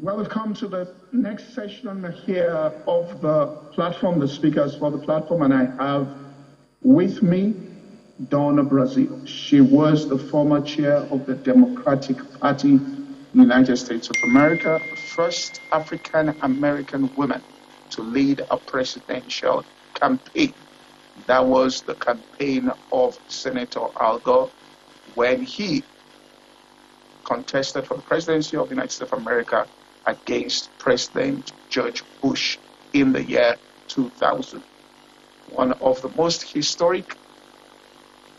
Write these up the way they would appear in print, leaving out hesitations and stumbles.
Well, we've come to the next session here of the platform, the speakers for the platform, and I have with me Donna Brazile. She was the former chair of the Democratic Party in the United States of America, the first African-American woman to lead a presidential campaign. That was the campaign of Senator Al Gore when he contested for the presidency of the United States of America against President George Bush in the year 2000. One of the most historic,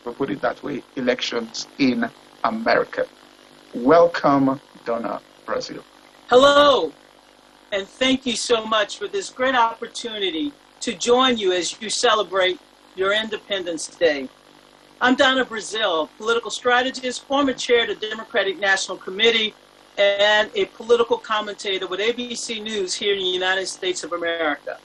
we'll put it that way, elections in America. Welcome, Donna Brazile. Hello, and thank you so much for this great opportunity to join you as you celebrate your Independence Day. I'm Donna Brazile, political strategist, former chair of the Democratic National Committee, and a political commentator with ABC News here in the United States of America.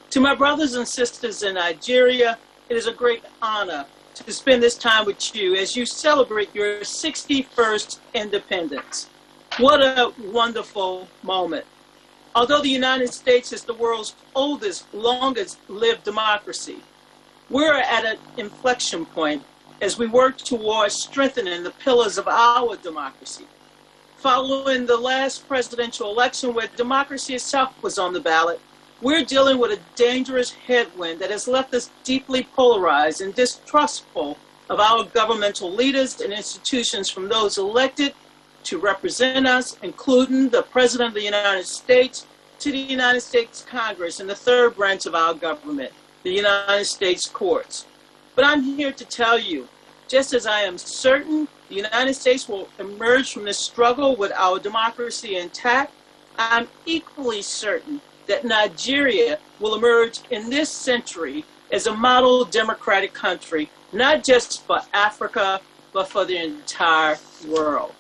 To my brothers and sisters in Nigeria, it is a great honor to spend this time with you as you celebrate your 61st independence. What a wonderful moment. Although the United States is the world's oldest, longest lived democracy, we're at an inflection point as we work towards strengthening the pillars of our democracy. Following the last presidential election where democracy itself was on the ballot, we're dealing with a dangerous headwind that has left us deeply polarized and distrustful of our governmental leaders and institutions, from those elected to represent us, including the President of the United States, to the United States Congress and the third branch of our government, the United States courts. But I'm here to tell you, just as I am certain the United States will emerge from this struggle with our democracy intact, I'm equally certain that Nigeria will emerge in this century as a model democratic country, not just for Africa, but for the entire world.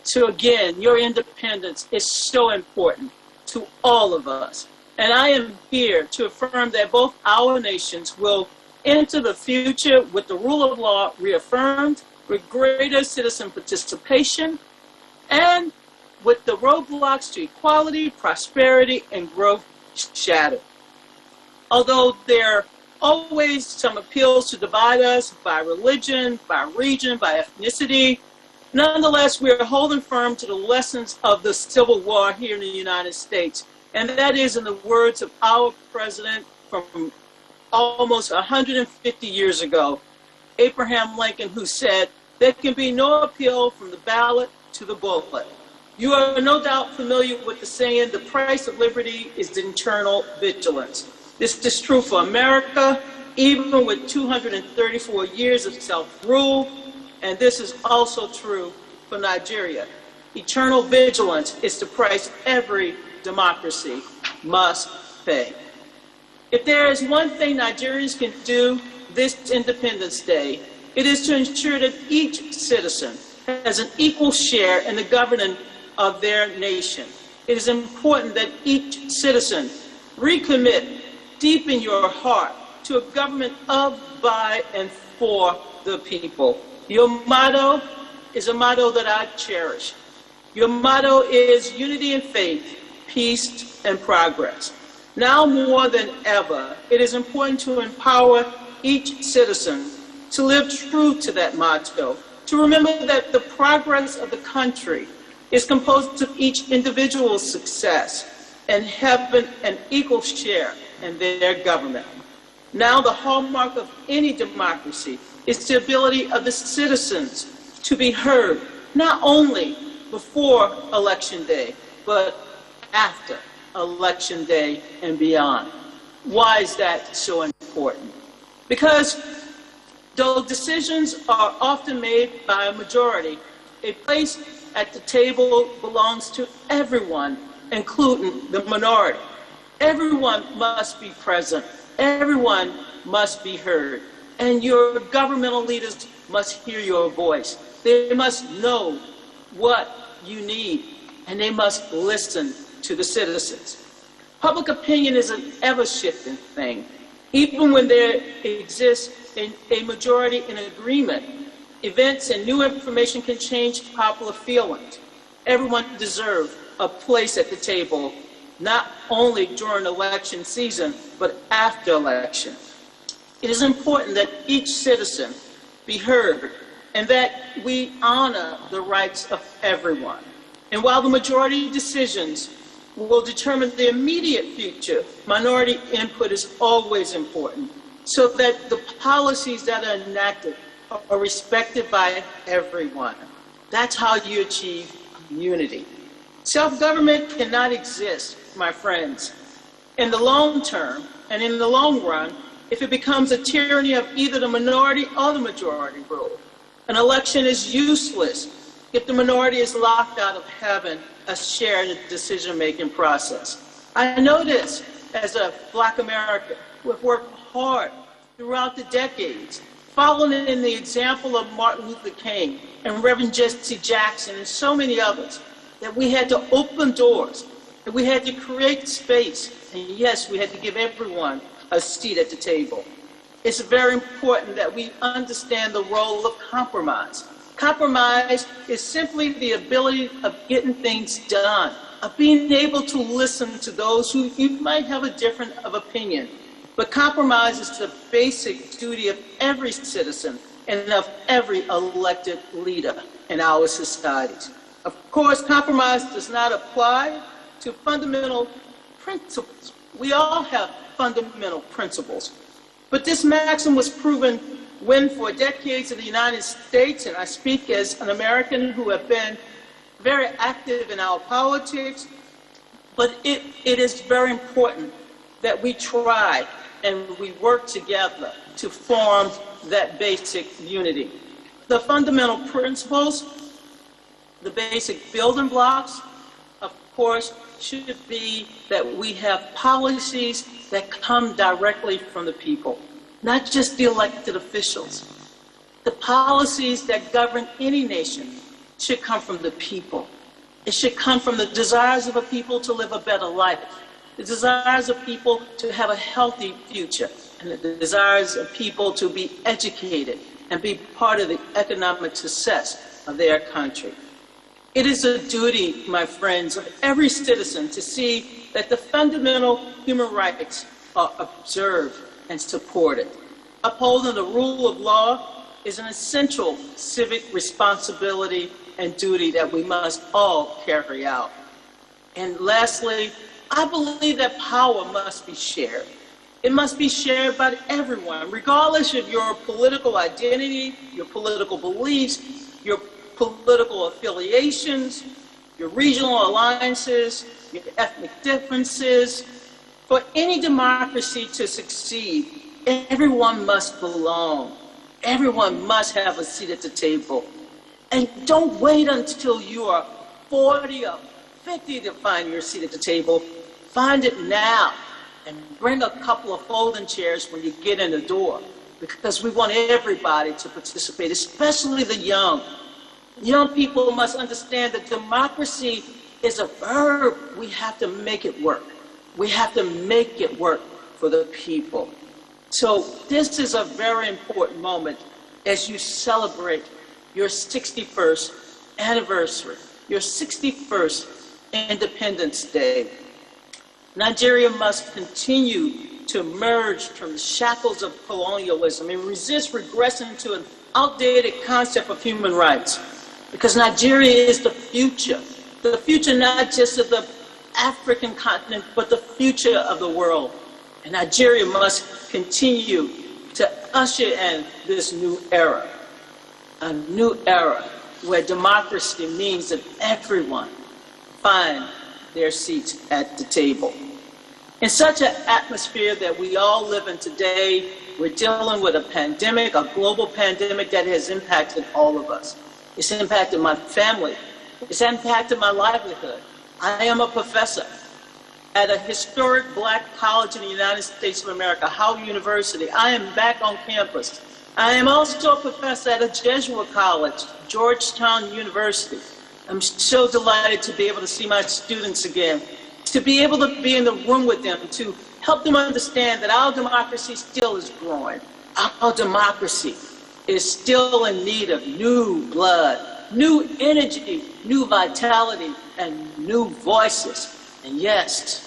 So again, your independence is so important to all of us. And I am here to affirm that both our nations will enter the future with the rule of law reaffirmed, with greater citizen participation, and with the roadblocks to equality, prosperity, and growth shattered. Although there are always some appeals to divide us by religion, by region, by ethnicity, nonetheless, we are holding firm to the lessons of the Civil War here in the United States. And that is, in the words of our president from almost 150 years ago, Abraham Lincoln, who said, "There can be no appeal from the ballot to the bullet." You are no doubt familiar with the saying, "The price of liberty is internal vigilance." This is true for America, even with 234 years of self-rule, and this is also true for Nigeria. Eternal vigilance is the price every democracy must pay. If there is one thing Nigerians can do this Independence Day, it is to ensure that each citizen has an equal share in the governing of their nation. It is important that each citizen recommit deep in your heart to a government of, by, and for the people. Your motto is a motto that I cherish. Your motto is unity and faith, peace and progress. Now more than ever, it is important to empower each citizen to live true to that motto, to remember that the progress of the country is composed of each individual's success and having an equal share in their government. Now the hallmark of any democracy is the ability of the citizens to be heard, not only before Election Day, but after Election Day and beyond. Why is that so important? Because though decisions are often made by a majority, a place at the table belongs to everyone, including the minority. Everyone must be present. Everyone must be heard. And your governmental leaders must hear your voice. They must know what you need, and they must listen to the citizens. Public opinion is an ever-shifting thing. Even when there exists a majority in agreement, events and new information can change popular feelings. Everyone deserves a place at the table, not only during election season, but after election. It is important that each citizen be heard and that we honor the rights of everyone. And while the majority decisions will determine the immediate future, minority input is always important so that the policies that are enacted are respected by everyone. That's how you achieve unity. Self-government cannot exist, my friends, in the long term and in the long run if it becomes a tyranny of either the minority or the majority rule. An election is useless if the minority is locked out of having a share in the decision-making process. I know this as a Black American who have worked hard throughout the decades, following in the example of Martin Luther King and Reverend Jesse Jackson and so many others, that we had to open doors, that we had to create space, and yes, we had to give everyone a seat at the table. It's very important that we understand the role of compromise. Compromise is simply the ability of getting things done, of being able to listen to those who you might have a different opinion. But compromise is the basic duty of every citizen and of every elected leader in our societies. Of course, compromise does not apply to fundamental principles. We all have fundamental principles. But this maxim was proven when for decades in the United States, and I speak as an American who have been very active in our politics, but it is very important that we try and we work together to form that basic unity. The fundamental principles, the basic building blocks, of course, should be that we have policies that come directly from the people, not just the elected officials. The policies that govern any nation should come from the people. It should come from the desires of a people to live a better life, the desires of people to have a healthy future, and the desires of people to be educated and be part of the economic success of their country. It is a duty, my friends, of every citizen to see that the fundamental human rights are observed and supported. Upholding the rule of law is an essential civic responsibility and duty that we must all carry out. And lastly, I believe that power must be shared. It must be shared by everyone, regardless of your political identity, your political beliefs, your political affiliations, your regional alliances, your ethnic differences. For any democracy to succeed, everyone must belong. Everyone must have a seat at the table. And don't wait until you are 40 or 50 to find your seat at the table. Find it now and bring a couple of folding chairs when you get in the door, because we want everybody to participate, especially the young. Young people must understand that democracy is a verb. We have to make it work. We have to make it work for the people. So this is a very important moment as you celebrate your 61st anniversary, your 61st Independence Day. Nigeria must continue to emerge from the shackles of colonialism and resist regressing to an outdated concept of human rights. Because Nigeria is the future not just of the African continent, but the future of the world. And Nigeria must continue to usher in this new era, a new era where democracy means that everyone find their seats at the table. In such an atmosphere that we all live in today, we're dealing with a pandemic, a global pandemic that has impacted all of us. It's impacted my family. It's impacted my livelihood. I am a professor at a historic Black college in the United States of America, Howard University. I am back on campus. I am also a professor at a Jesuit college, Georgetown University. I'm so delighted to be able to see my students again, to be able to be in the room with them, to help them understand that our democracy still is growing. Our democracy is still in need of new blood, new energy, new vitality, and new voices. And yes,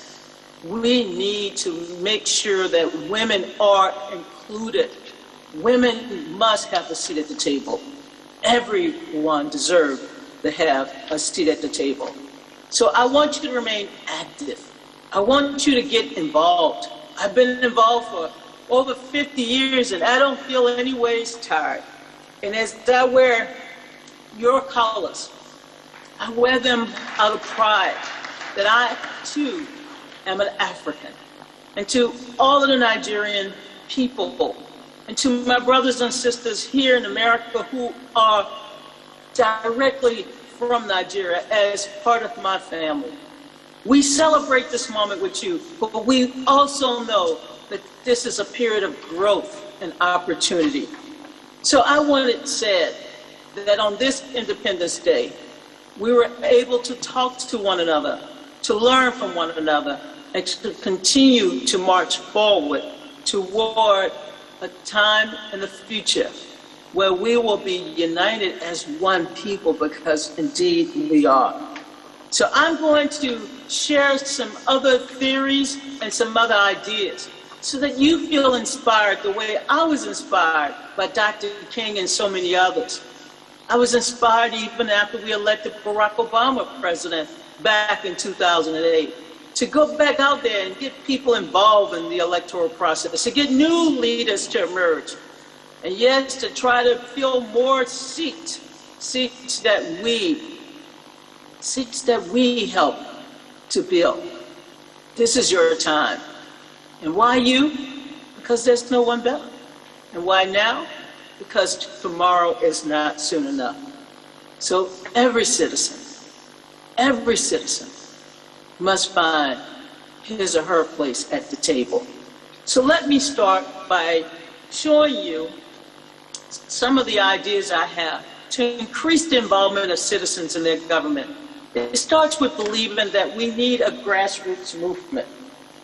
we need to make sure that women are included. Women must have a seat at the table. Everyone deserves to have a seat at the table. So I want you to remain active. I want you to get involved. I've been involved for over 50 years and I don't feel any ways tired. And as I wear your colors, I wear them out of pride that I too am an African. And to all of the Nigerian people, and to my brothers and sisters here in America who are directly from Nigeria as part of my family. We celebrate this moment with you, but we also know that this is a period of growth and opportunity. So I want it said that on this Independence Day, we were able to talk to one another, to learn from one another, and to continue to march forward toward a time in the future where we will be united as one people, because indeed we are. So I'm going to share some other theories and some other ideas so that you feel inspired the way I was inspired by Dr. King and so many others. I was inspired even after we elected Barack Obama president back in 2008 to go back out there and get people involved in the electoral process, to get new leaders to emerge. And yes, to try to fill more seats that we help to build. This is your time. And why you? Because there's no one better. And why now? Because tomorrow is not soon enough. So every citizen must find his or her place at the table. So let me start by showing you some of the ideas I have to increase the involvement of citizens in their government. It starts with believing that we need a grassroots movement.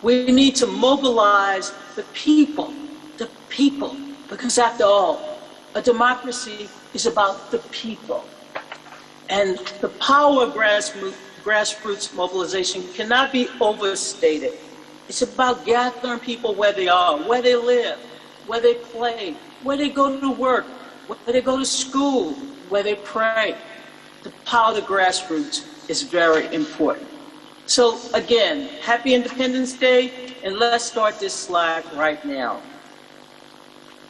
We need to mobilize the people, because after all, a democracy is about the people. And the power of grassroots mobilization cannot be overstated. It's about gathering people where they are, where they live, where they play, where they go to work, where they go to school, where they pray. The power of the grassroots is very important. So again, happy Independence Day, and let's start this slide right now.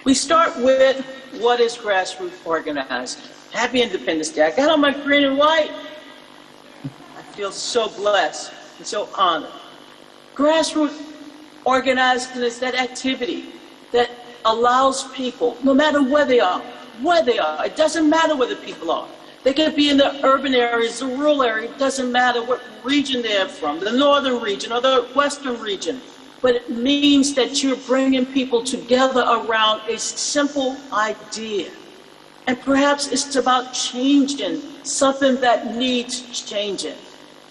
We start with what is grassroots organizing. Happy Independence Day. I got on my green and white. I feel so blessed and so honored. Grassroots organizing is that activity that allows people, no matter where they are, it doesn't matter where the people are. They could be in the urban areas, the rural area, it doesn't matter what region they're from, the northern region or the western region. But it means that you're bringing people together around a simple idea. And perhaps it's about changing something that needs changing.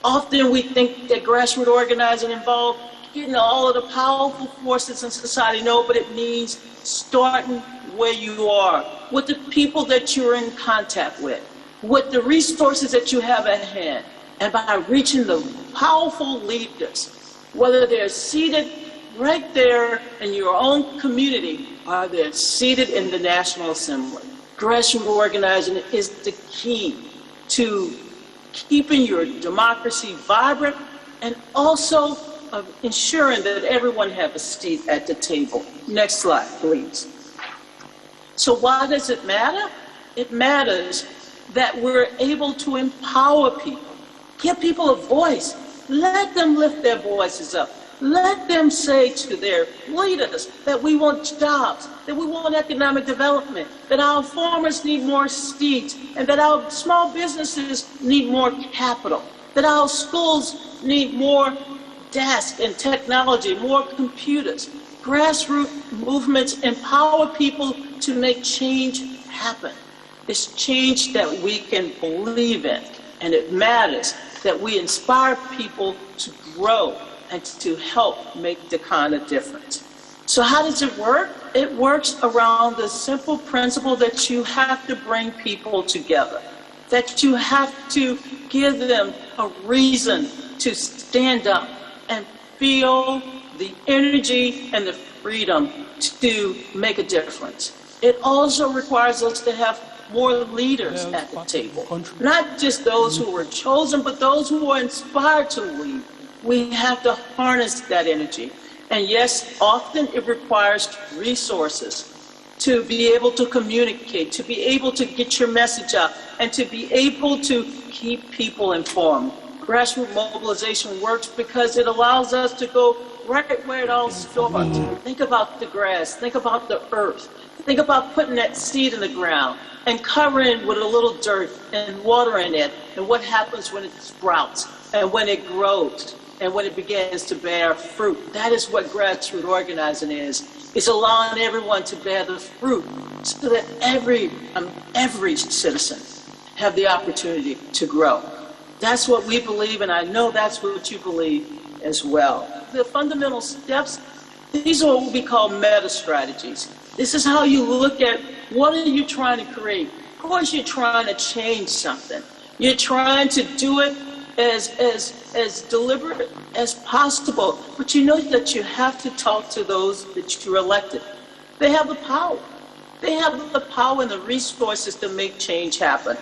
Often we think that grassroots organizing involves getting all of the powerful forces in society. No, but it means starting where you are, with the people that you're in contact with the resources that you have at hand, and by reaching the powerful leaders, whether they're seated right there in your own community or they're seated in the National Assembly. Grassroots organizing is the key to keeping your democracy vibrant and also of ensuring that everyone have a seat at the table. Next slide, please. So why does it matter? It matters that we're able to empower people, give people a voice, let them lift their voices up, let them say to their leaders that we want jobs, that we want economic development, that our farmers need more seeds, and that our small businesses need more capital, that our schools need more desks and technology, more computers. Grassroots movements empower people to make change happen. It's change that we can believe in, and it matters that we inspire people to grow and to help make the kind of difference. So how does it work? It works around the simple principle that you have to bring people together. that you have to give them a reason to stand up and feel the energy and the freedom to make a difference. It also requires us to have more leaders at the table, not just those who were chosen, but those who are inspired to lead. We have to harness that energy. And yes, often it requires resources to be able to communicate, to be able to get your message out, and to be able to keep people informed. Grassroots mobilization works because it allows us to go right where it all starts. Think about the grass, think about the earth, think about putting that seed in the ground and covering it with a little dirt and watering it, and what happens when it sprouts and when it grows and when it begins to bear fruit. That is what grassroots organizing is. It's allowing everyone to bear the fruit so that every citizen have the opportunity to grow. That's what we believe, and I know that's what you believe as well. The fundamental steps, these are what we call meta strategies. This is how you look at what are you trying to create. Of course, you're trying to change something. You're trying to do it as deliberate as possible, but you know that you have to talk to those that you elected. They have the power. They have the power and the resources to make change happen.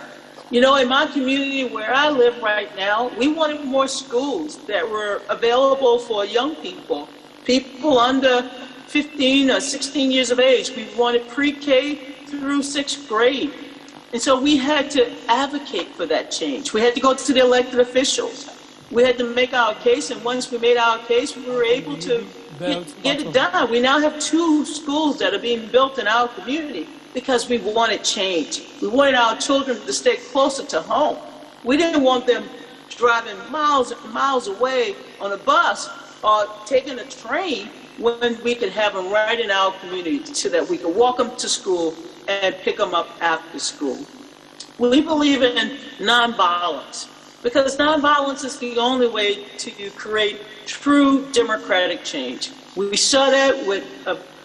You know, in my community where I live right now, we wanted more schools that were available for young people, people under 15 or 16 years of age. We wanted pre-K through 6th grade. And so we had to advocate for that change. We had to go to the elected officials. We had to make our case, and once we made our case, we were able to get it done. We now have 2 schools that are being built in our community because we wanted change. We wanted our children to stay closer to home. We didn't want them driving miles and miles away on a bus or taking a train when we could have them right in our community so that we could walk them to school and pick them up after school. We believe in nonviolence because nonviolence is the only way to create true democratic change. We saw that with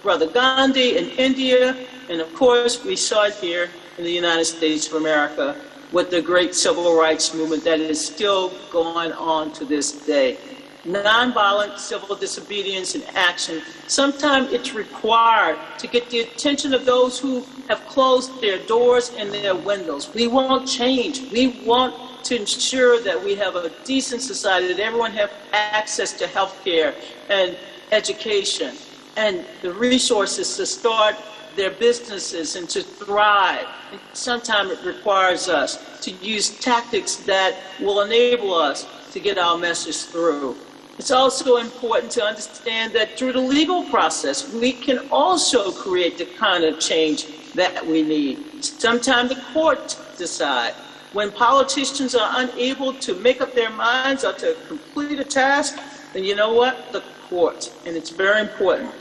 Brother Gandhi in India, and of course we saw it here in the United States of America with the great civil rights movement that is still going on to this day. Nonviolent civil disobedience and action, sometimes it's required to get the attention of those who have closed their doors and their windows. We want change. We want to ensure that we have a decent society, that everyone have access to health care and education and the resources to start their businesses and to thrive. Sometimes it requires us to use tactics that will enable us to get our message through. It's also important to understand that through the legal process, we can also create the kind of change that we need. Sometimes the courts decide. When politicians are unable to make up their minds or to complete a task, then you know what? The courts. And it's very important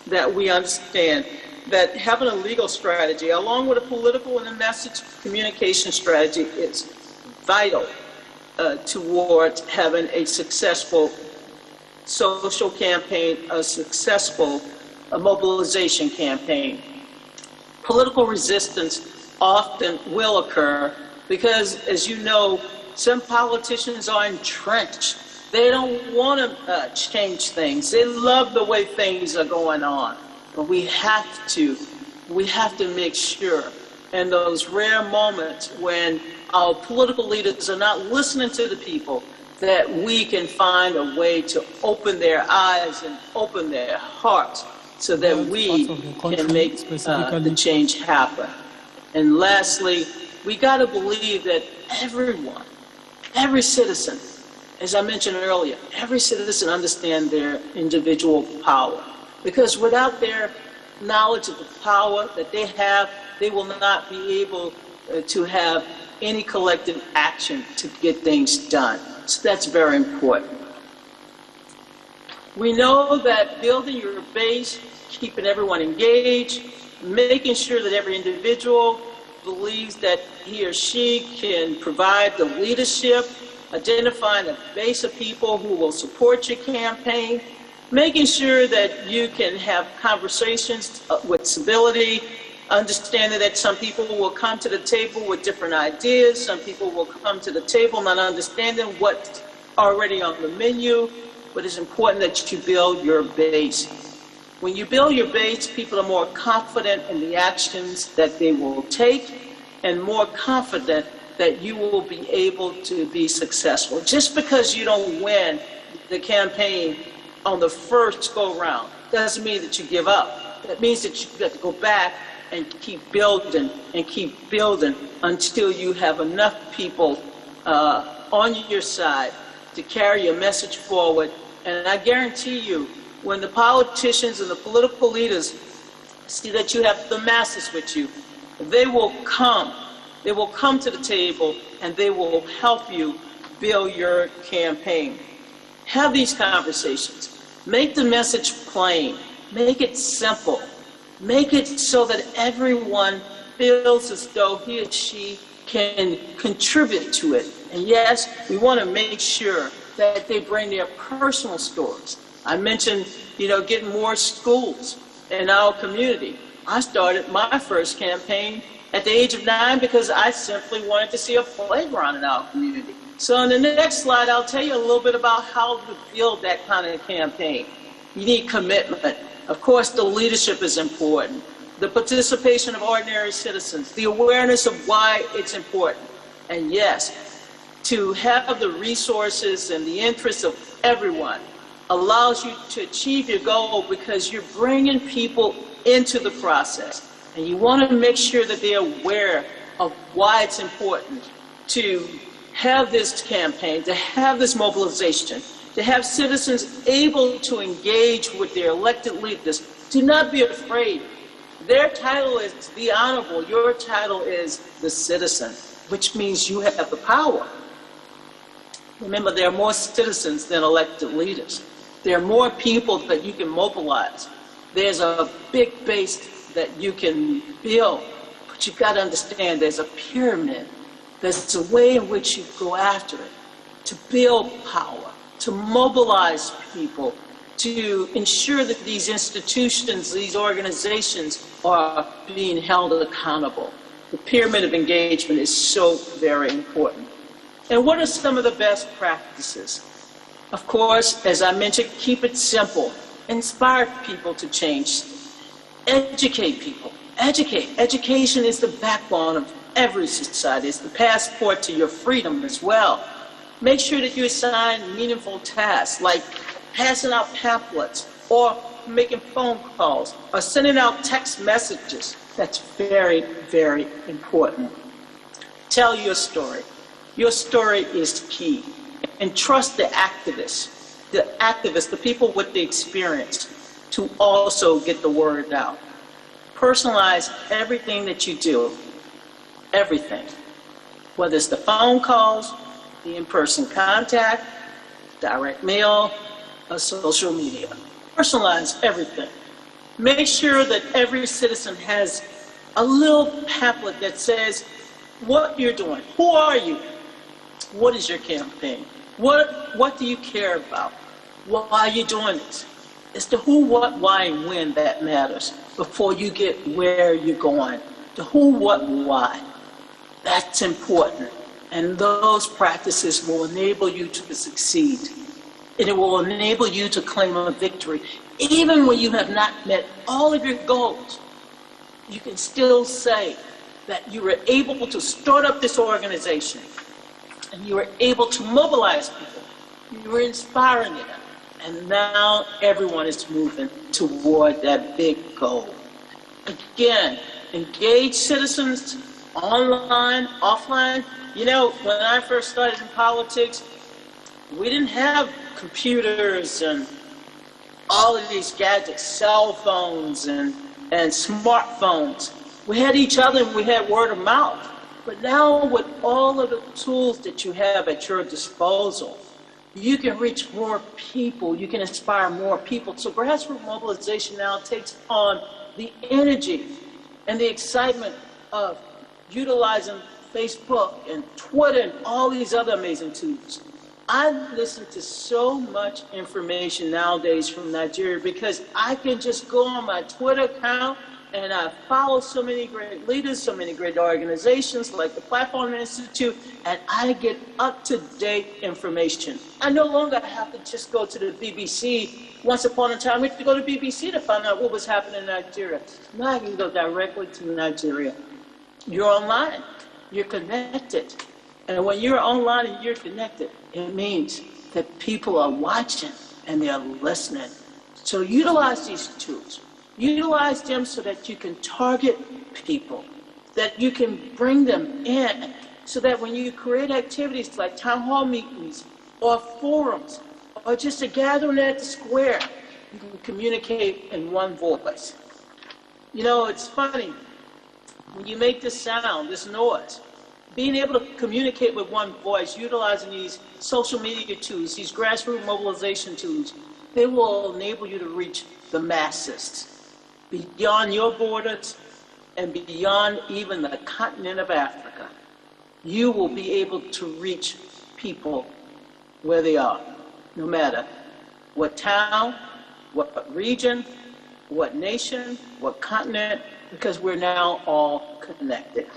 that we understand that having a legal strategy, along with a political and a message communication strategy, is vital towards having a successful social campaign, a successful mobilization campaign. Political resistance often will occur because, as you know, some politicians are entrenched. They don't want to change things. They love the way things are going on. But we have to make sure in those rare moments when our political leaders are not listening to the people, that we can find a way to open their eyes and open their hearts so that we can make the change happen. And lastly, we got to believe that everyone, every citizen, as I mentioned earlier, every citizen understands their individual power. Because without their knowledge of the power that they will not be able to have any collective action to get things done. So that's very important. We know that building your base, keeping everyone engaged, making sure that every individual believes that he or she can provide the leadership, identifying a base of people who will support your campaign, making sure that you can have conversations with civility understanding that some people will come to the table with different ideas. Some people will come to the table not understanding what's already on the menu, but it's important that you build your base. When you build your base, people are more confident in the actions that they will take and more confident that you will be able to be successful. Just because you don't win the campaign on the first go round doesn't mean that you give up. That means that you've got to go back and keep building until you have enough people on your side to carry your message forward. And I guarantee you, when the politicians and the political leaders see that you have the masses with you, they will come to the table and they will help you build your campaign. Have these conversations. Make the message plain. Make it simple. Make it so that everyone feels as though he or she can contribute to it. And yes, we want to make sure that they bring their personal stories. I mentioned, getting more schools in our community. I started my first campaign at the age of 9 because I simply wanted to see a playground in our community. So in the next slide, I'll tell you a little bit about how to build that kind of campaign. You need commitment. Of course, the leadership is important. The participation of ordinary citizens, the awareness of why it's important. And yes, to have the resources and the interests of everyone allows you to achieve your goal because you're bringing people into the process. And you want to make sure that they're aware of why it's important to have this campaign, to have this mobilization, to have citizens able to engage with their elected leaders. Do not be afraid. Their title is the honorable. Your title is the citizen, which means you have the power. Remember, there are more citizens than elected leaders. There are more people that you can mobilize. There's a big base that you can build, but you've got to understand there's a pyramid. There's a way in which you go after it, to build power, to mobilize people, to ensure that these institutions, these organizations are being held accountable. The pyramid of engagement is so very important. And what are some of the best practices? Of course, as I mentioned, keep it simple. Inspire people to change. Educate people. Educate. Education is the backbone of every society. It's the passport to your freedom as well. Make sure that you assign meaningful tasks like passing out pamphlets or making phone calls or sending out text messages. That's very, very important. Tell your story. Your story is key. And trust the activists, the people with the experience to also get the word out. Personalize everything that you do, everything. Whether it's the phone calls, the in-person contact, direct mail, or social media. Personalize everything. Make sure that every citizen has a little pamphlet that says what you're doing. Who are you? What is your campaign? What do you care about? Why are you doing this? It's the who, what, why, and when that matters before you get where you're going. The who, what, why. That's important. And those practices will enable you to succeed. And it will enable you to claim a victory. Even when you have not met all of your goals, you can still say that you were able to start up this organization and you were able to mobilize people. You were inspiring them. And now everyone is moving toward that big goal. Again, engage citizens online, offline. When I first started in politics, we didn't have computers and all of these gadgets, cell phones and smartphones. We had each other and we had word of mouth. But now with all of the tools that you have at your disposal, you can reach more people, you can inspire more people. So grassroots mobilization now takes on the energy and the excitement of utilizing Facebook and Twitter and all these other amazing tools. I listen to so much information nowadays from Nigeria because I can just go on my Twitter account and I follow so many great leaders, so many great organizations like the Platform Institute, and I get up-to-date information. I no longer have to just go to the BBC. Once upon a time, we had to go to BBC to find out what was happening in Nigeria. Now I can go directly to Nigeria. You're online, you're connected. And when you're online and you're connected, it means that people are watching and they're listening. So utilize these tools. Utilize them so that you can target people, that you can bring them in, so that when you create activities like town hall meetings or forums or just a gathering at the square, you can communicate in one voice. You know, it's funny, when you make this sound, this noise, being able to communicate with one voice, utilizing these social media tools, these grassroots mobilization tools, they will enable you to reach the masses beyond your borders and beyond even the continent of Africa. You will be able to reach people where they are, no matter what town, what region, what nation, what continent, because we're now all connected.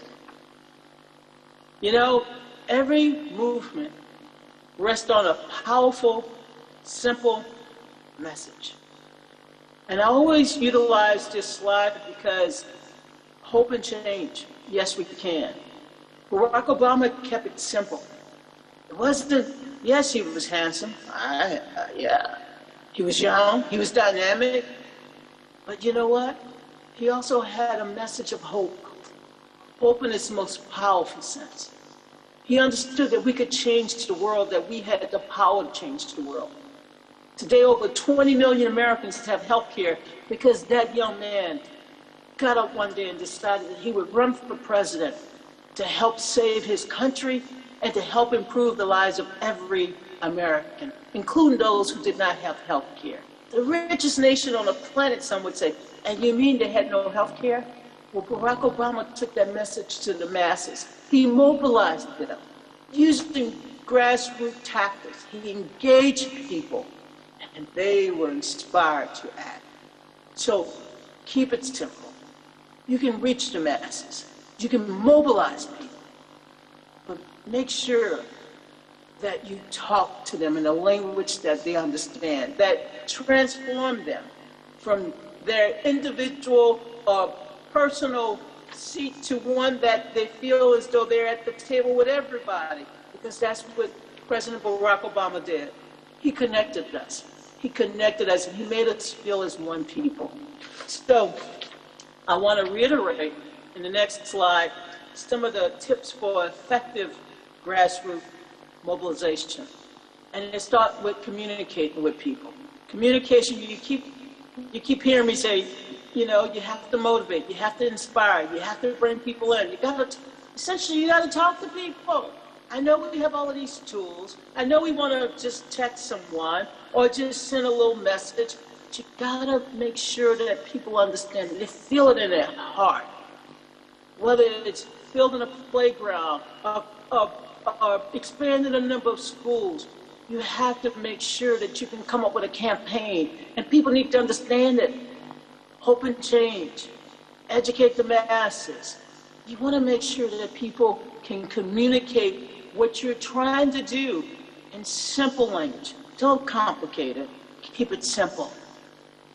You know, every movement rests on a powerful, simple message. And I always utilize this slide because hope and change, yes, we can. Barack Obama kept it simple. It wasn't, yes, he was handsome. Yeah, he was young, he was dynamic. But you know what? He also had a message of hope. Hope in its most powerful sense. He understood that we could change the world, that we had the power to change the world. Today, over 20 million Americans have health care because that young man got up one day and decided that he would run for president to help save his country and to help improve the lives of every American, including those who did not have health care. The richest nation on the planet, some would say, and you mean they had no health care? Well, Barack Obama took that message to the masses. He mobilized them using grassroots tactics. He engaged people, and they were inspired to act. So keep it simple. You can reach the masses. You can mobilize people, but make sure that you talk to them in a language that they understand, that transform them from their individual or personal seat to one that they feel as though they're at the table with everybody, because that's what President Barack Obama did. He connected us. He connected us, and he made us feel as one people. So I want to reiterate in the next slide some of the tips for effective grassroots mobilization. And it starts with communicating with people. Communication, you keep hearing me say, you know, you have to motivate, you have to inspire, you have to bring people in. Essentially, you got to talk to people. I know we have all of these tools. I know we want to just text someone or just send a little message. But you got to make sure that people understand it. They feel it in their heart. Whether it's building a playground or expanding the number of schools, you have to make sure that you can come up with a campaign. And people need to understand it. Hope and change. Educate the masses. You want to make sure that people can communicate what you're trying to do in simple language. Don't complicate it. Keep it simple.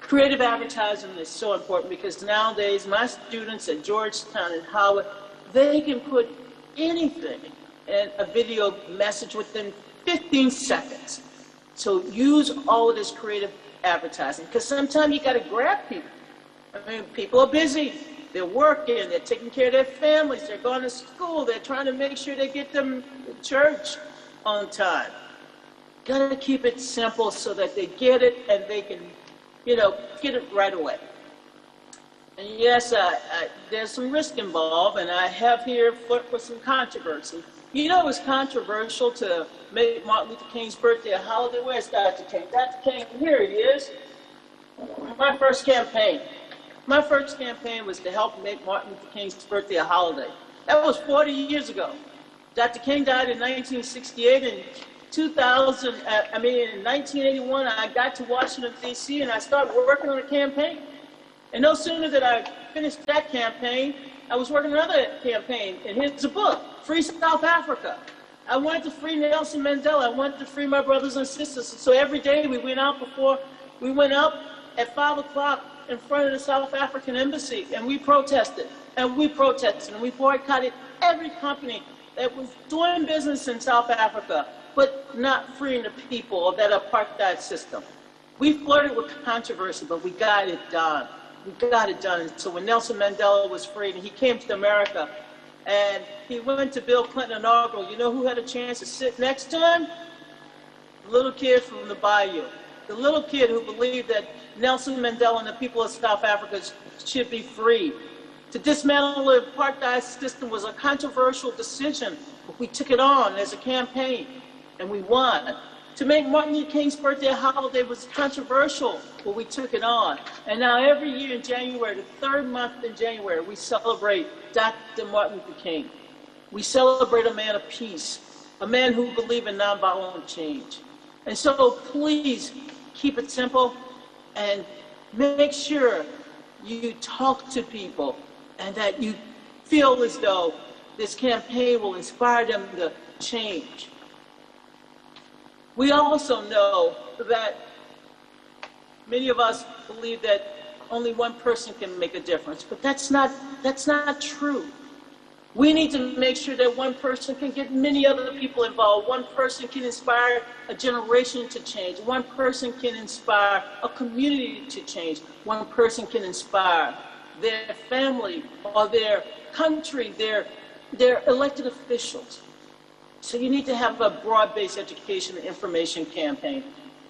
Creative advertising is so important because nowadays my students at Georgetown and Howard, they can put anything in a video message within 15 seconds. So use all of this creative advertising, because sometimes you got to grab people. I mean, people are busy. They're working, they're taking care of their families, they're going to school, they're trying to make sure they get them to church on time. Got to keep it simple so that they get it and they can, you know, get it right away. And yes, there's some risk involved, and I have here flirt with some controversy. You know, it was controversial to make Martin Luther King's birthday a holiday. Where's Dr. King? Dr. King, here he is. My first campaign. My first campaign was to help make Martin Luther King's birthday a holiday. That was 40 years ago. Dr. King died in 1968. In 1981, I got to Washington, D.C., and I started working on a campaign. And no sooner did I finish that campaign, I was working another campaign, and here's a book, Free South Africa. I wanted to free Nelson Mandela. I wanted to free my brothers and sisters. So every day we went out at 5 o'clock in front of the South African embassy, and we protested, and we boycotted every company that was doing business in South Africa, but not freeing the people of that apartheid system. We flirted with controversy, but we got it done. We got it done. And so when Nelson Mandela was freed, and he came to America, and he went to Bill Clinton inaugural, you know who had a chance to sit next to him? The little kid from the Bayou. The little kid who believed that Nelson Mandela and the people of South Africa should be free. To dismantle the apartheid system was a controversial decision, but we took it on as a campaign, and we won. To make Martin Luther King's birthday a holiday was controversial, but we took it on. And now every year in January, the third month in January, we celebrate Dr. Martin Luther King. We celebrate a man of peace, a man who believed in nonviolent change. And so please keep it simple and make sure you talk to people and that you feel as though this campaign will inspire them to change. We also know that many of us believe that only one person can make a difference, but that's not true. We need to make sure that one person can get many other people involved. One person can inspire a generation to change. One person can inspire a community to change. One person can inspire their family or their country, their elected officials. So you need to have a broad-based education and information campaign.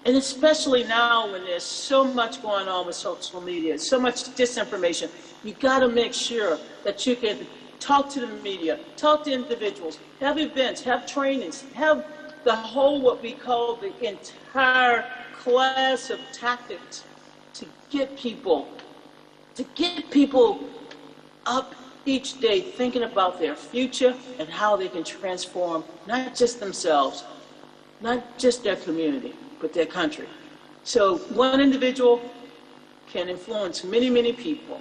And especially now when there's so much going on with social media, so much disinformation, you gotta make sure that you can talk to the media, talk to individuals, have events, have trainings, have the whole, what we call the entire class of tactics to get people up each day thinking about their future and how they can transform not just themselves, not just their community, but their country. So one individual can influence many, many people.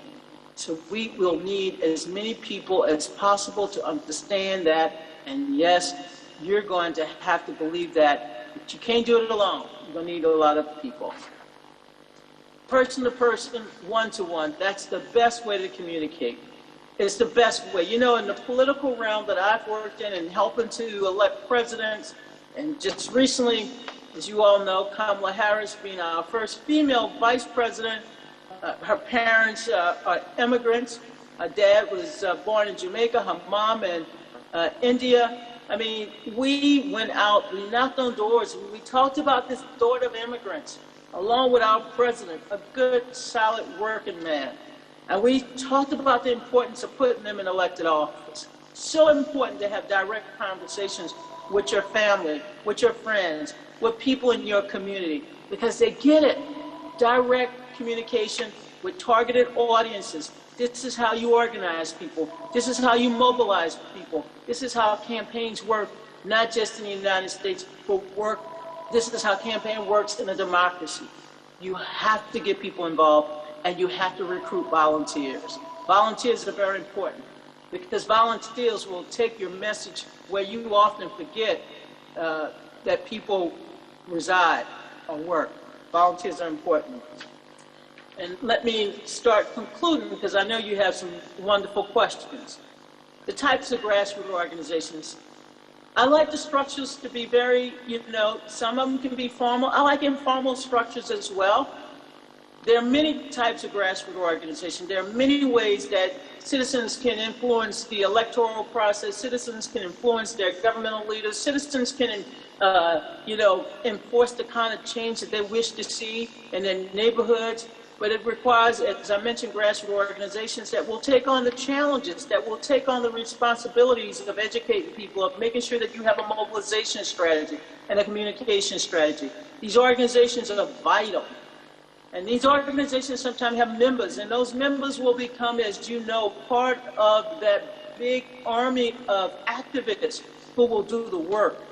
So we will need as many people as possible to understand that. And yes, you're going to have to believe that, but you can't do it alone. You're going to need a lot of people. Person to person, one to one, that's the best way to communicate. It's the best way. You know, in the political realm that I've worked in and helping to elect presidents, and just recently, as you all know, Kamala Harris being our first female vice president. Her parents are immigrants. Her dad was born in Jamaica, her mom in India. I mean, we went out, we knocked on doors, and we talked about this daughter of immigrants, along with our president, a good, solid working man. And we talked about the importance of putting them in elected office. So important to have direct conversations with your family, with your friends, with people in your community, because they get it. Direct communication with targeted audiences. This is how you organize people. This is how you mobilize people. This is how campaigns work, not just in the United States, but this is how campaign works in a democracy. You have to get people involved, and you have to recruit volunteers. Volunteers are very important because volunteers will take your message where you often forget that people reside or work. Volunteers are important. And let me start concluding because I know you have some wonderful questions. The types of grassroots organizations. I like the structures to be very, some of them can be formal. I like informal structures as well. There are many types of grassroots organizations. There are many ways that citizens can influence the electoral process. Citizens can influence their governmental leaders. Citizens can, enforce the kind of change that they wish to see in their neighborhoods. But it requires, as I mentioned, grassroots organizations that will take on the challenges, that will take on the responsibilities of educating people, of making sure that you have a mobilization strategy and a communication strategy. These organizations are vital. And these organizations sometimes have members, and those members will become, as you know, part of that big army of activists who will do the work.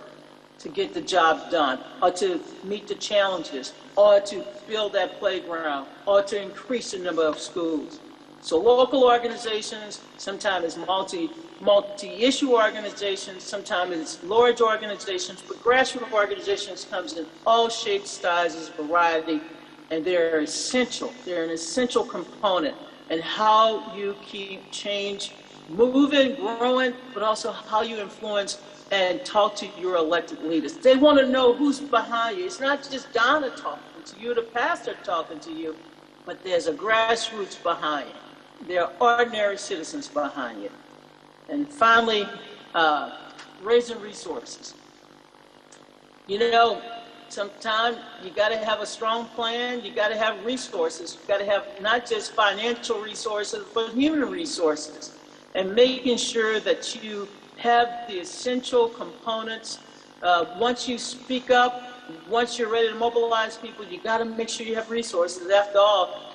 to get the job done, or to meet the challenges, or to build that playground, or to increase the number of schools. So local organizations, sometimes it's multi-issue organizations, sometimes it's large organizations, but grassroots organizations comes in all shapes, sizes, variety, and they're essential. They're an essential component in how you keep change moving, growing, but also how you influence and talk to your elected leaders. They want to know who's behind you. It's not just Donna talking to you, the pastor talking to you, but there's a grassroots behind you. There are ordinary citizens behind you. And finally, raising resources. You know, sometimes you got to have a strong plan. You got to have resources. You got to have not just financial resources, but human resources. And making sure that you have the essential components. Once you speak up, once you're ready to mobilize people, you got to make sure you have resources. After all,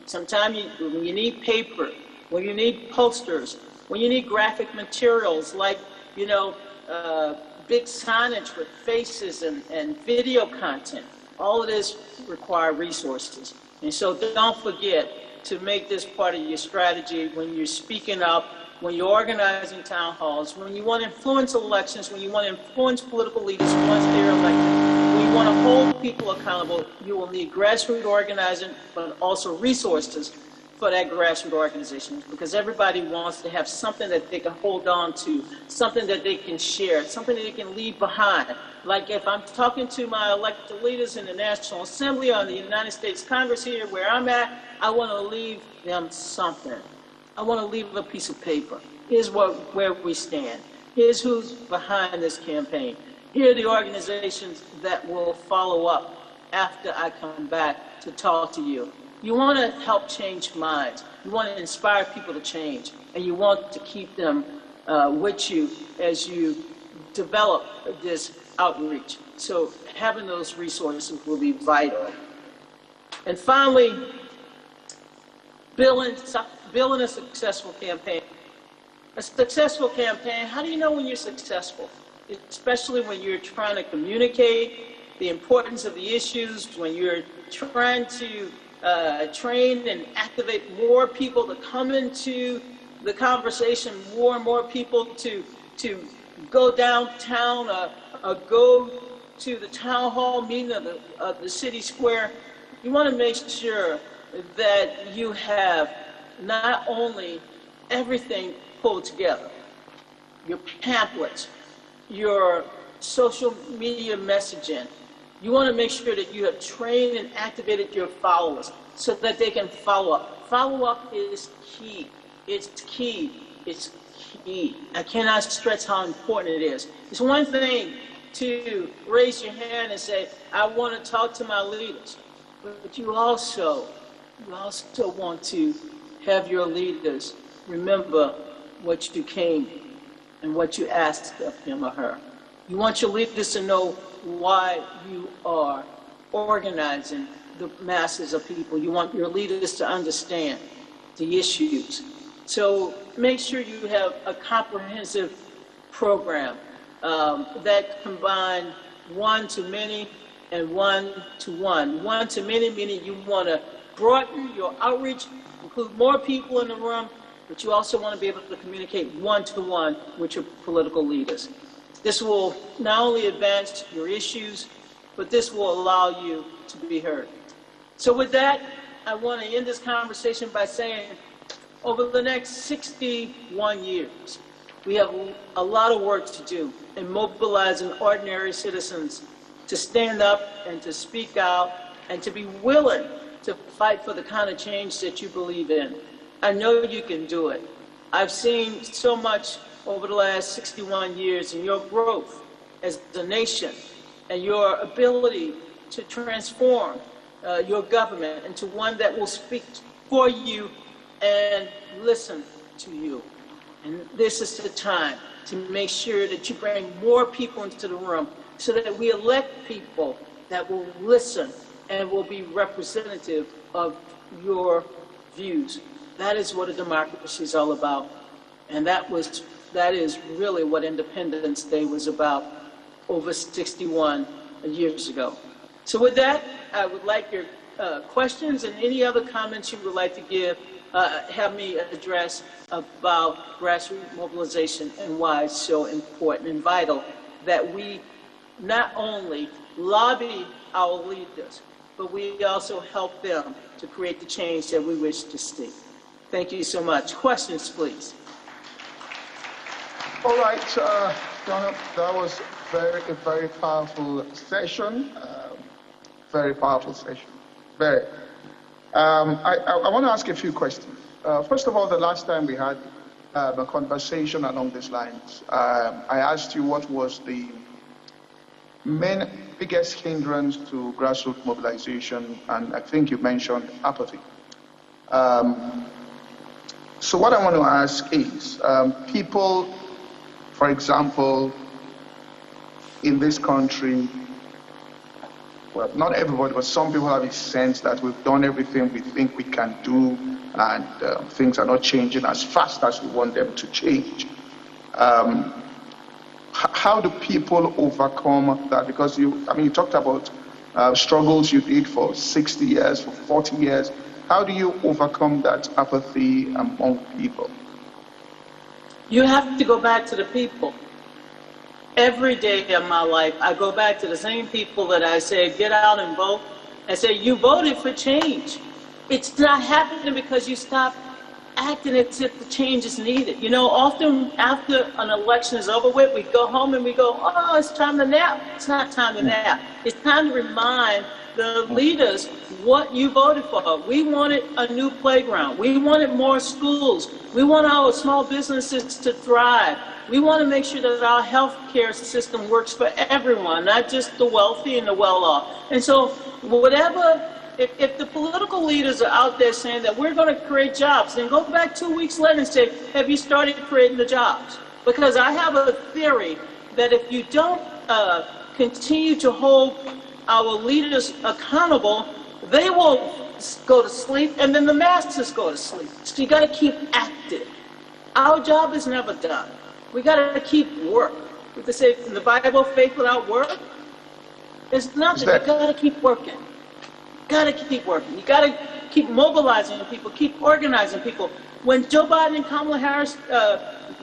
sometimes when you need paper, when you need posters, when you need graphic materials like, you know, big signage with faces and video content, all of this require resources. And so don't forget to make this part of your strategy when you're speaking up, when you're organizing town halls, when you want to influence elections, when you want to influence political leaders once they're elected, when you want to hold people accountable, you will need grassroots organizing, but also resources for that grassroots organization, because everybody wants to have something that they can hold on to, something that they can share, something that they can leave behind. Like if I'm talking to my elected leaders in the National Assembly or in the United States Congress here where I'm at, I want to leave them something. I want to leave a piece of paper. Here's where we stand. Here's who's behind this campaign. Here are the organizations that will follow up after I come back to talk to you. You want to help change minds. You want to inspire people to change. And you want to keep them with you as you develop this outreach. So having those resources will be vital. And finally, building a successful campaign. A successful campaign, how do you know when you're successful? Especially when you're trying to communicate the importance of the issues, when you're trying to train and activate more people to come into the conversation, more and more people to go downtown or go to the town hall meeting of the city square. You want to make sure that you have not only everything pulled together, your pamphlets, your social media messaging. You want to make sure that you have trained and activated your followers so that they can follow up. Follow up is key. It's key. It's key. I cannot stress how important it is. It's one thing to raise your hand and say, I want to talk to my leaders. But you also want to have your leaders remember what you came and what you asked of him or her. You want your leaders to know why you are organizing the masses of people. You want your leaders to understand the issues. So make sure you have a comprehensive program that combines one-to-many and one-to-one. One-to-many meaning you want to broaden your outreach, include more people in the room, but you also want to be able to communicate one-to-one with your political leaders. This will not only advance your issues, but this will allow you to be heard. So with that, I want to end this conversation by saying, over the next 61 years, we have a lot of work to do in mobilizing ordinary citizens to stand up and to speak out and to be willing to fight for the kind of change that you believe in. I know you can do it. I've seen so much over the last 61 years in your growth as a nation and your ability to transform your government into one that will speak for you and listen to you. And this is the time to make sure that you bring more people into the room so that we elect people that will listen and will be representative of your views. That is what a democracy is all about. And that is really what Independence Day was about. over 61 years ago. So with that, I would like your questions and any other comments you would like to give, have me address about grassroots mobilization and why it's so important and vital that we not only lobby our leaders, but we also help them to create the change that we wish to see. Thank you so much. Questions, please. All right, Donna, that was a very powerful session. Very powerful session. Very. I want to ask a few questions. First of all, the last time we had a conversation along these lines, I asked you what was the biggest hindrance to grassroots mobilization, and I think you mentioned apathy. So what I want to ask is, people, for example, in this country, well, not everybody, but some people have a sense that we've done everything we think we can do, and things are not changing as fast as we want them to change. How do people overcome that? Because you talked about struggles you did for 60 years, for 40 years. How do you overcome that apathy among people? You have to go back to the people. Every day of my life, I go back to the same people that I say, get out and vote. I say, you voted for change. It's not happening because you stopped acting as if the change is needed. You know, often after an election is over with, we go home and we go, oh, it's time to nap. It's not time to nap. It's time to remind the leaders what you voted for. We wanted a new playground. We wanted more schools. We want our small businesses to thrive. We want to make sure that our healthcare system works for everyone, not just the wealthy and the well-off. And so whatever, if the political leaders are out there saying that we're going to create jobs, then go back 2 weeks later and say, have you started creating the jobs? Because I have a theory that if you don't continue to hold our leaders accountable, they will go to sleep and then the masses go to sleep. So you got to keep active. Our job is never done. We got to keep work. They say in the Bible, faith without work is nothing. You got to keep working. Got to keep working. You got to keep mobilizing people, keep organizing people. When Joe Biden and Kamala Harris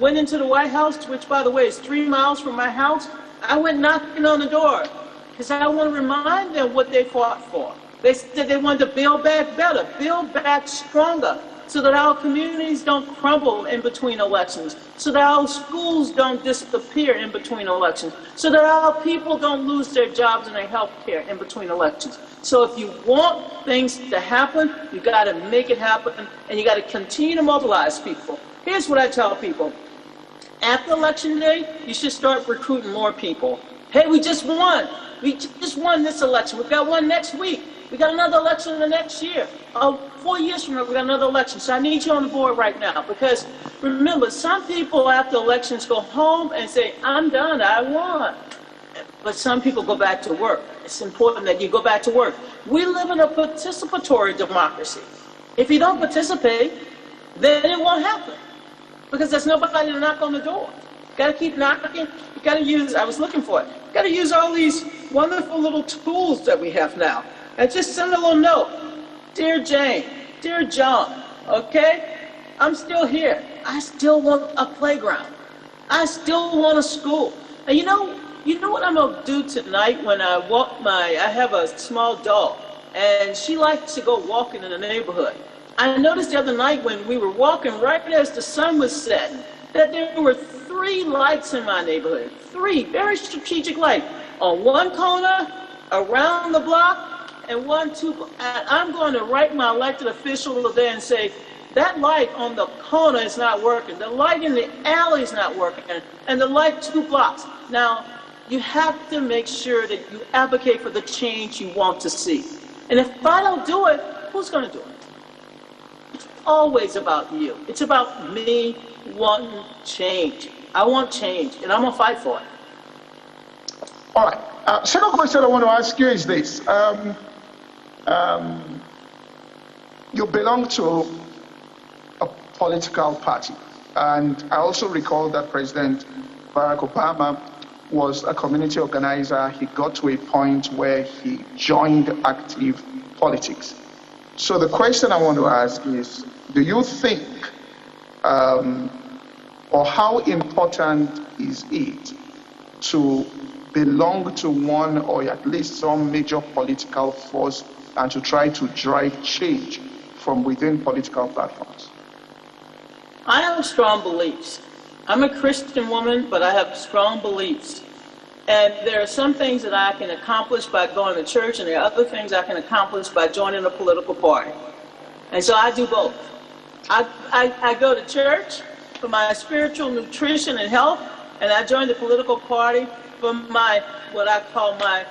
went into the White House, which by the way is 3 miles from my house, I went knocking on the door because I want to remind them what they fought for. They said they wanted to build back better, build back stronger, so that our communities don't crumble in between elections, so that our schools don't disappear in between elections, so that our people don't lose their jobs and their health care in between elections. So if you want things to happen, you got to make it happen, and you got to continue to mobilize people. Here's what I tell people. After Election Day, you should start recruiting more people. Hey, we just won. We just won this election. We've got one next week. We got another election the next year. 4 years from now, we got another election. So I need you on the board right now. Because remember, some people after elections go home and say, I'm done, I won. But some people go back to work. It's important that you go back to work. We live in a participatory democracy. If you don't participate, then it won't happen. Because there's nobody to knock on the door. You got to keep knocking. You got to use, I was looking for it. You got to use all these wonderful little tools that we have now. And just send a little note. Dear Jane, dear John, okay? I'm still here. I still want a playground. I still want a school. And you know what I'm gonna do tonight when I walk I have a small dog, and she likes to go walking in the neighborhood. I noticed the other night when we were walking right as the sun was setting, that there were 3 lights in my neighborhood. 3 very strategic lights. On one corner, around the block, and 1, 2, I'm going to write my elected official today and say, that light on the corner is not working. The light in the alley is not working. And the light 2 blocks. Now, you have to make sure that you advocate for the change you want to see. And if I don't do it, who's going to do it? It's always about you. It's about me wanting change. I want change, and I'm going to fight for it. All right. Second question I want to ask you is this. You belong to a political party, and I also recall that President Barack Obama was a community organizer. He got to a point where he joined active politics. So the question I want to ask is, do you think, or how important is it to belong to one or at least some major political force and to try to drive change from within political platforms? I have strong beliefs. I'm a Christian woman, but I have strong beliefs. And there are some things that I can accomplish by going to church, and there are other things I can accomplish by joining a political party. And so I do both. I go to church for my spiritual nutrition and health, and I join the political party for my, what I call my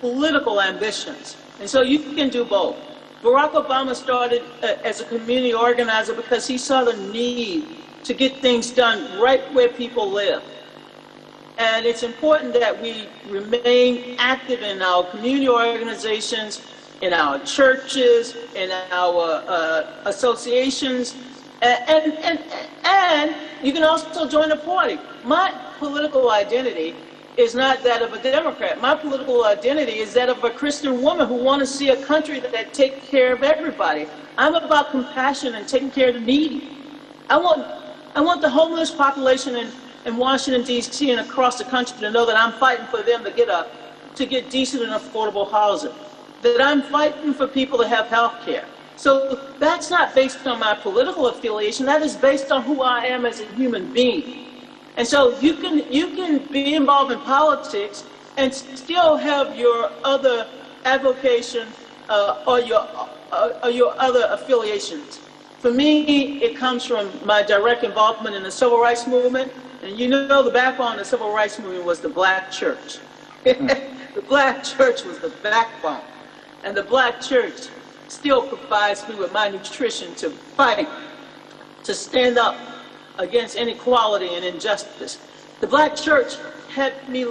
political ambitions. And so you can do both. Barack Obama started as a community organizer because he saw the need to get things done right where people live. And it's important that we remain active in our community organizations, in our churches, in our associations, and you can also join a party. My political identity is not that of a Democrat. My political identity is that of a Christian woman who wants to see a country that takes care of everybody. I'm about compassion and taking care of the needy. I want the homeless population in Washington, D.C. and across the country to know that I'm fighting for them to get decent and affordable housing, that I'm fighting for people to have health care. So that's not based on my political affiliation. That is based on who I am as a human being. And so you can be involved in politics and still have your other avocation or your other affiliations. For me, it comes from my direct involvement in the civil rights movement. And you know the backbone of the civil rights movement was the black church. The black church was the backbone. And the black church still provides me with my nutrition to fight, to stand up against inequality and injustice. The black church had me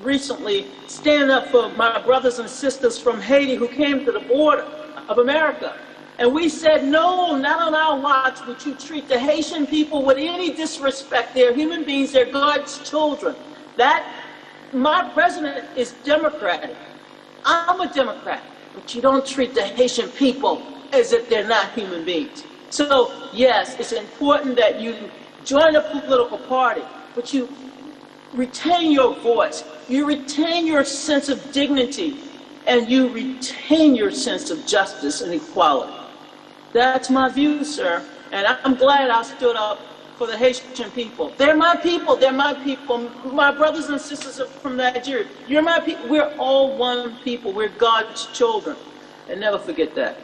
recently stand up for my brothers and sisters from Haiti who came to the border of America. And we said, no, not on our watch would you treat the Haitian people with any disrespect. They're human beings, they're God's children. My president is Democratic. I'm a Democrat, but you don't treat the Haitian people as if they're not human beings. So, yes, it's important that you join a political party, but you retain your voice, you retain your sense of dignity, and you retain your sense of justice and equality. That's my view, sir, and I'm glad I stood up for the Haitian people. They're my people, they're my people. My brothers and sisters are from Nigeria. You're my people. We're all one people. We're God's children, and never forget that.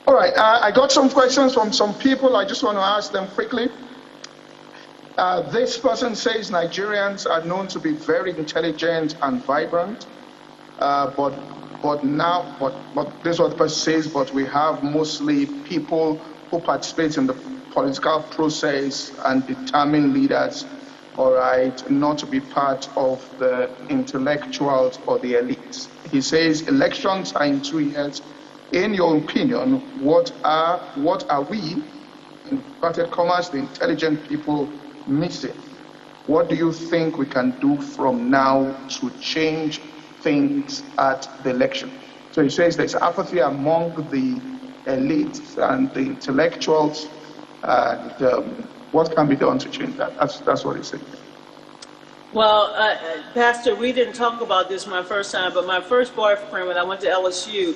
All right, I got some questions from some people. I just want to ask them quickly. This person says Nigerians are known to be very intelligent and vibrant, but this is what the person says, but we have mostly people who participate in the political process and determine leaders, all right, not to be part of the intellectuals or the elites. He says elections are in 2 years. In your opinion, what are we, in inverted commas, the intelligent people, missing? What do you think we can do from now to change things at the election? So he says there's apathy among the elites and the intellectuals, and what can be done to change that? That's what he's saying. Well, Pastor, we didn't talk about this my first time, but my first boyfriend when I went to LSU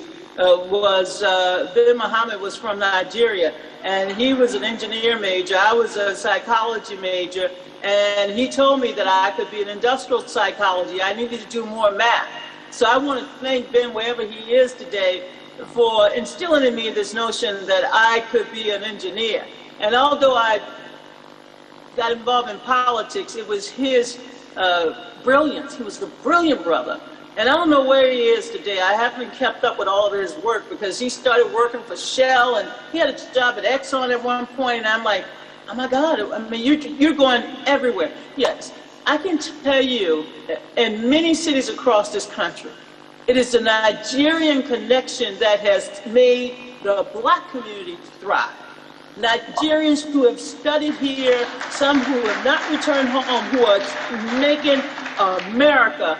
Ben Muhammad was from Nigeria, and he was an engineer major. I was a psychology major, and he told me that I could be an industrial psychology. I needed to do more math. So I want to thank Ben, wherever he is today, for instilling in me this notion that I could be an engineer. And although I got involved in politics, it was his brilliance. He was a brilliant brother. And I don't know where he is today. I haven't kept up with all of his work because he started working for Shell, and he had a job at Exxon at one point, and I'm like, oh my God, I mean, you're going everywhere. Yes, I can tell you that in many cities across this country, it is the Nigerian Connection that has made the Black community thrive. Nigerians who have studied here, some who have not returned home, who are making America,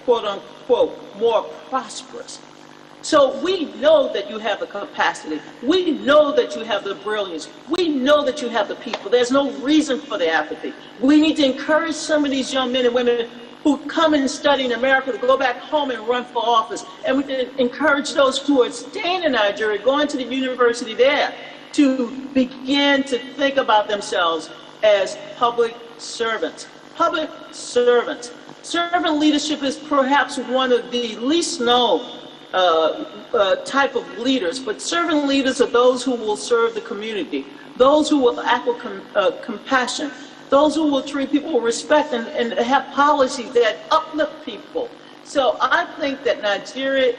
quote unquote, more prosperous. So we know that you have the capacity. We know that you have the brilliance. We know that you have the people. There's no reason for the apathy. We need to encourage some of these young men and women who come and study in America to go back home and run for office. And we can encourage those who are staying in Nigeria, going to the university there, to begin to think about themselves as public servants. Public servants. Servant leadership is perhaps one of the least known type of leaders, but servant leaders are those who will serve the community, those who will act with compassion, those who will treat people with respect and have policies that uplift people. So I think that Nigeria,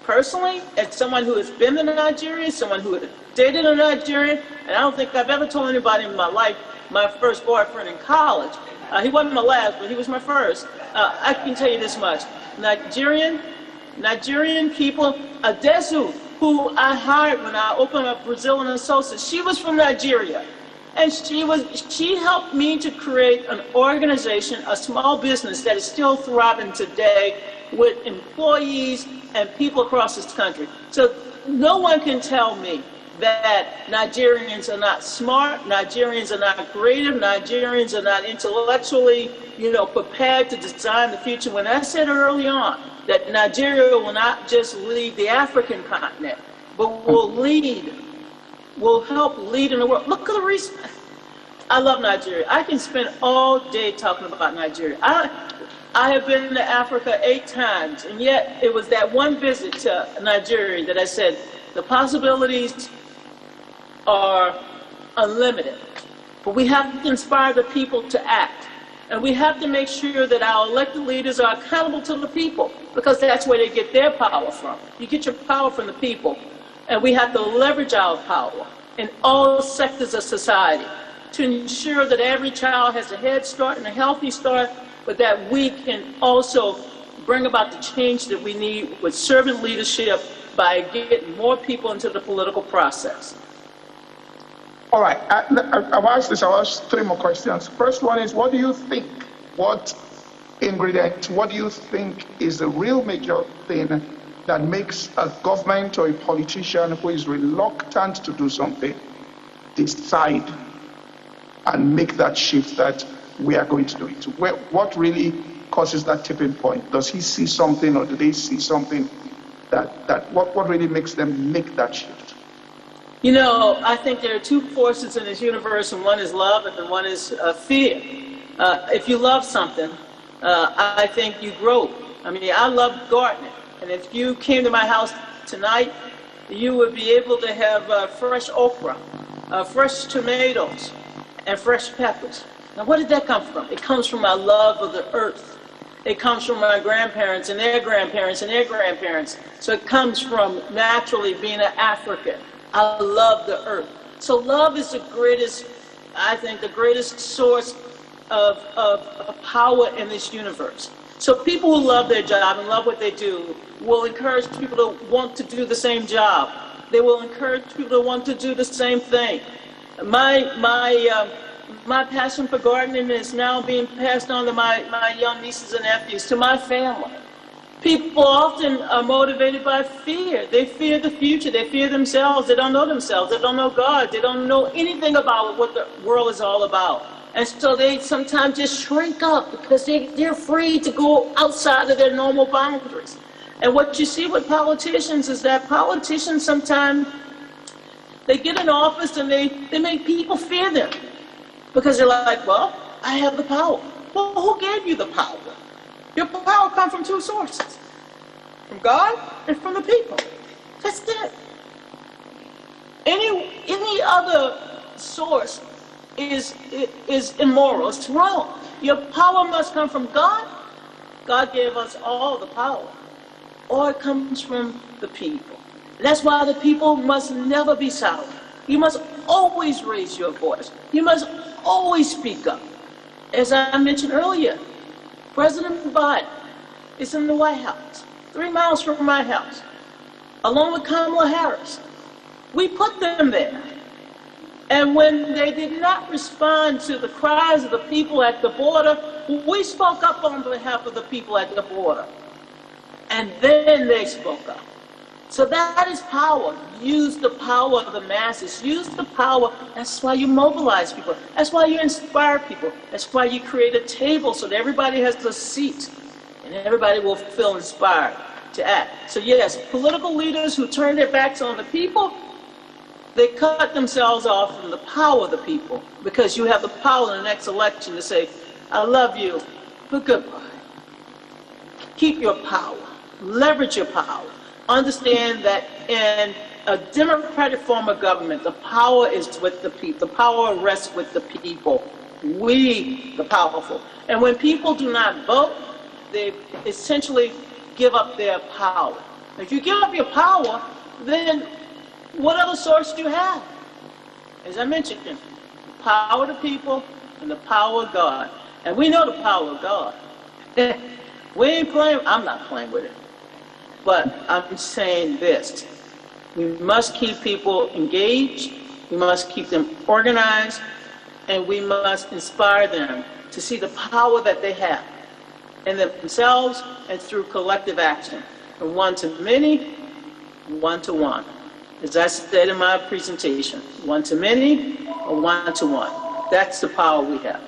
personally, as someone who has been in Nigeria, someone who has dated a Nigerian, and I don't think I've ever told anybody in my life, my first boyfriend in college, he wasn't my last, but he was my first. I can tell you this much. Nigerian people, Adesu, who I hired when I opened up Brazile and Associates, she was from Nigeria. And she helped me to create an organization, a small business that is still thriving today with employees and people across this country. So no one can tell me that Nigerians are not smart, Nigerians are not creative, Nigerians are not intellectually, prepared to design the future. When I said early on that Nigeria will not just lead the African continent, but will help lead in the world. Look at the reason. I love Nigeria. I can spend all day talking about Nigeria. I have been to Africa 8 times, and yet it was that one visit to Nigeria that I said the possibilities are unlimited. But we have to inspire the people to act. And we have to make sure that our elected leaders are accountable to the people, because that's where they get their power from. You get your power from the people. And we have to leverage our power in all sectors of society to ensure that every child has a head start and a healthy start, but that we can also bring about the change that we need with servant leadership by getting more people into the political process. All right, I've asked 3 more questions. First one is, what do you think, what do you think is the real major thing that makes a government or a politician who is reluctant to do something decide and make that shift that we are going to do it? What really causes that tipping point? Does he see something, or do they see something what really makes them make that shift? I think there are 2 forces in this universe, and one is love and one is fear. If you love something, I think you grow. I love gardening, and if you came to my house tonight, you would be able to have fresh okra, fresh tomatoes, and fresh peppers. Now, where did that come from? It comes from my love of the earth. It comes from my grandparents and their grandparents and their grandparents. So it comes from naturally being an African. I love the earth. So love is the greatest source of power in this universe. So people who love their job and love what they do will encourage people to want to do the same job. They will encourage people to want to do the same thing. My passion for gardening is now being passed on to my young nieces and nephews, to my family. People often are motivated by fear. They fear the future. They fear themselves. They don't know themselves. They don't know God. They don't know anything about what the world is all about. And so they sometimes just shrink up because they're afraid to go outside of their normal boundaries. And what you see with politicians is that politicians sometimes, they get in office and they make people fear them. Because they're like, well, I have the power. Well, who gave you the power? Your power comes from 2 sources, from God and from the people. That's it. Any other source is immoral. It's wrong. Your power must come from God. God gave us all the power. Or it comes from the people. And that's why the people must never be silent. You must always raise your voice. You must always speak up. As I mentioned earlier, President Biden is in the White House, 3 miles from my house, along with Kamala Harris. We put them there. And when they did not respond to the cries of the people at the border, we spoke up on behalf of the people at the border. And then they spoke up. So that is power. Use the power of the masses. Use the power. That's why you mobilize people. That's why you inspire people. That's why you create a table so that everybody has a seat and everybody will feel inspired to act. So yes, political leaders who turn their backs on the people, they cut themselves off from the power of the people, because you have the power in the next election to say, I love you, but goodbye. Keep your power. Leverage your power. Understand that in a democratic form of government, the power is with the people. The power rests with the people. We, the powerful. And when people do not vote, they essentially give up their power. If you give up your power, then what other source do you have? As I mentioned, the power of the people and the power of God. And we know the power of God. We ain't playing, I'm not playing with it. But I'm saying this, we must keep people engaged, we must keep them organized, and we must inspire them to see the power that they have in themselves and through collective action, from one to many, one to one. As I said in my presentation, one to many or one to one. That's the power we have.